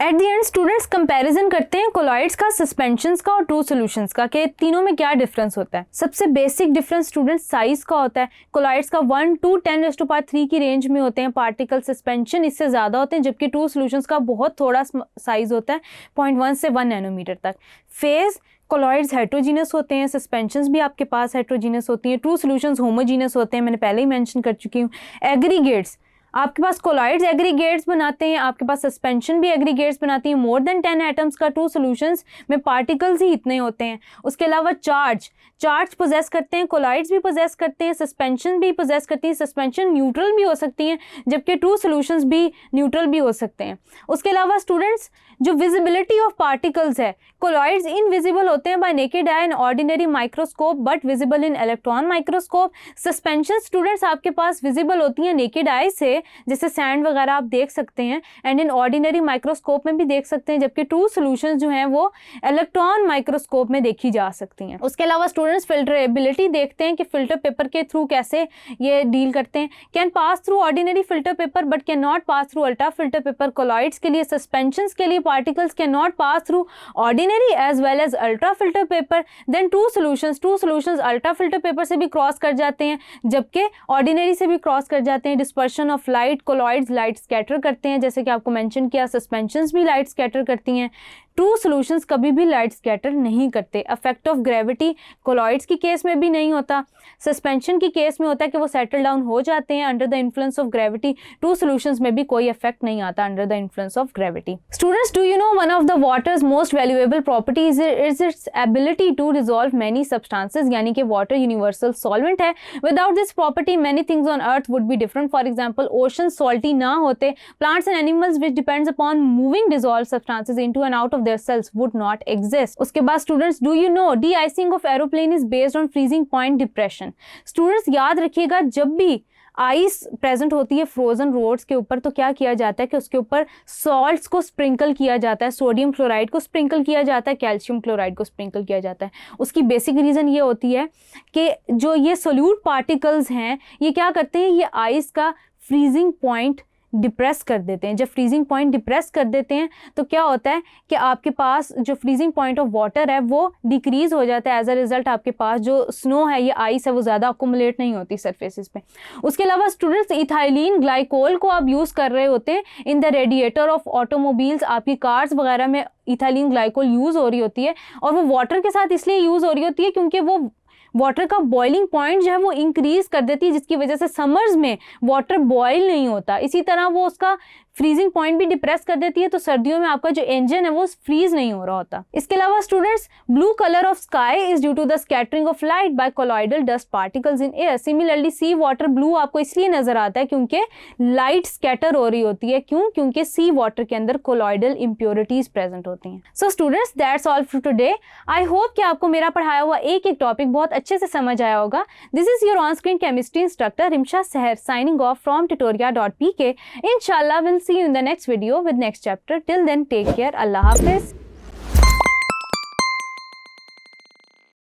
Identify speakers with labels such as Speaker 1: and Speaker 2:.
Speaker 1: At the end students comparison करते हैं colloids का, सस्पेंशंस का और ट्रू सॉल्यूशंस का, कि तीनों में क्या डिफरेंस होता है। सबसे बेसिक डिफरेंस स्टूडेंट्स साइज का होता है। कोलॉइड्स का 1 to 10⁻³ की रेंज में होते हैं पार्टिकल, सस्पेंशन इससे ज़्यादा होते हैं, जबकि ट्रू सॉल्यूशंस का बहुत थोड़ा साइज होता है, 0.1 से 1 नैनोमीटर तक। फेज कोलॉइड्स हेट्रोजीनस होते हैं, सस्पेंशंस भी आपके पास हेट्रोजीनस होती हैं, ट्रू सॉल्यूशंस होमोजीनस होते हैं, मैंने पहले ही मेंशन कर चुकी हूँ। एग्रीगेट्स आपके पास कोलॉइड्स एग्रीगेट्स बनाते हैं, आपके पास सस्पेंशन भी एग्रीगेट्स बनाती है। मोर देन 10 एटम्स का ट्रू सॉल्यूशंस में पार्टिकल्स ही इतने होते हैं। उसके अलावा चार्ज पोजेस करते हैं, कोलॉइड्स भी पोजेस करते हैं, सस्पेंशन भी पोजेस करती हैं। सस्पेंशन न्यूट्रल भी हो सकती हैं, जबकि ट्रू सॉल्यूशंस भी न्यूट्रल भी हो सकते हैं। उसके अलावा स्टूडेंट्स जो विजिबिलिटी ऑफ पार्टिकल्स है, कोलॉइड्स इनविजिबल होते हैं bye naked eye in ordinary microscope but visible in electron microscope. Suspension students आपके पास विजिबल होती हैं नेकेड आई से, जैसे सैंड वगैरह आप देख सकते हैं, एंड इन ऑर्डिनरी माइक्रोस्कोप में भी देख सकते हैं, जबकि ट्रू सॉल्यूशंस जो हैं वो इलेक्ट्रॉन माइक्रोस्कोप में देखी जा सकती हैं। उसके अलावा स्टूडेंट्स फिल्टरेबिलिटी देखते हैं कि फिल्टर पेपर के थ्रू कैसे ये डील करते हैं। Can pass through ordinary filter paper but can not pass through ultra filter paper. Colloids के लिए, सस्पेंशंस के लिए particles can not pass through ordinary as well as ultra filter paper. Then true solutions ultra filter paper से भी cross कर जाते हैं, जबकि ऑर्डिनरी से भी क्रॉस कर जाते हैं। Dispersion of light, colloids light scatter करते हैं, जैसे कि आपको मेंशन किया, सस्पेंशंस भी लाइट स्कैटर करती हैं। ट्रू सॉल्यूशंस कभी भी लाइट स्कैटर नहीं करते। इफेक्ट ऑफ ग्रेविटी कोलॉइड्स की केस में भी नहीं होता, सस्पेंशन की केस में होता है कि वो सेटल डाउन हो जाते हैं under the influence of gravity. True solutions में भी कोई इफेक्ट नहीं आता under the influence of gravity. Students, do you know one of the water's most valuable properties is its ability to dissolve many substances, यानी कि water universal solvent है। Without this property many things on earth would be different. For example, ocean salty ना होते, plants and animals which depends upon moving dissolve substances into and out of their cells would not exist. उसके बाद students, do you no de-icing of aeroplane is based on freezing point depression. Students याद रखिएगा, जब भी ice present होती है frozen roads के ऊपर, तो क्या किया जाता है कि उसके ऊपर सॉल्ट्स को स्प्रिंकल किया जाता है, सोडियम क्लोराइड को स्प्रिंकल किया जाता है, कैल्शियम क्लोराइड को स्प्रिंकल किया जाता है। उसकी बेसिक रीज़न ये होती है कि जो ये सोल्यूट पार्टिकल्स हैं, ये क्या करते हैं, ये आइस का फ्रीजिंग पॉइंट डिप्रेस कर देते हैं। जब फ्रीजिंग पॉइंट डिप्रेस कर देते हैं तो क्या होता है कि आपके पास जो फ्रीजिंग पॉइंट ऑफ वाटर है वो डिक्रीज हो जाता है। एज अ रिजल्ट आपके पास जो स्नो है, ये आइस है, वो ज़्यादा अकोमुलेट नहीं होती सरफेसेस पे। उसके अलावा स्टूडेंट्स, इथाइलिन ग्लाइकोल को आप यूज़ कर रहे होते हैं in the radiator of automobiles. आपकी कार्स वगैरह में इथाइलिन ग्लाइकोल यूज़ हो रही होती है, और वो वाटर के साथ इसलिए यूज़ हो रही होती है क्योंकि वो वाटर का बॉइलिंग पॉइंट जो है वो इंक्रीज कर देती है, जिसकी वजह से समर्स में वाटर बॉयल नहीं होता। इसी तरह वो उसका फ्रीजिंग पॉइंट भी डिप्रेस कर देती है, तो सर्दियों में आपका जो इंजन है वो फ्रीज नहीं हो रहा होता। इसके अलावा students, blue colour of sky is due to the scattering of light by colloidal dust particles in air. Similarly sea water blue आपको इसलिए नजर आता है क्योंकि लाइट स्कैटर हो रही होती है। क्यों? क्योंकि सी वाटर के अंदर कोलॉइडल इंप्योरिटीज प्रेजेंट होती हैं। So students, that's all for today. I hope कि आपको मेरा पढ़ाया हुआ एक एक टॉपिक बहुत अच्छे से समझ आया होगा। This is your on screen chemistry instructor Rimsha सहर signing off from tutoria.pk. Inshallah, we'll see you in the next video with next chapter. Till then, take care. Allah Hafiz.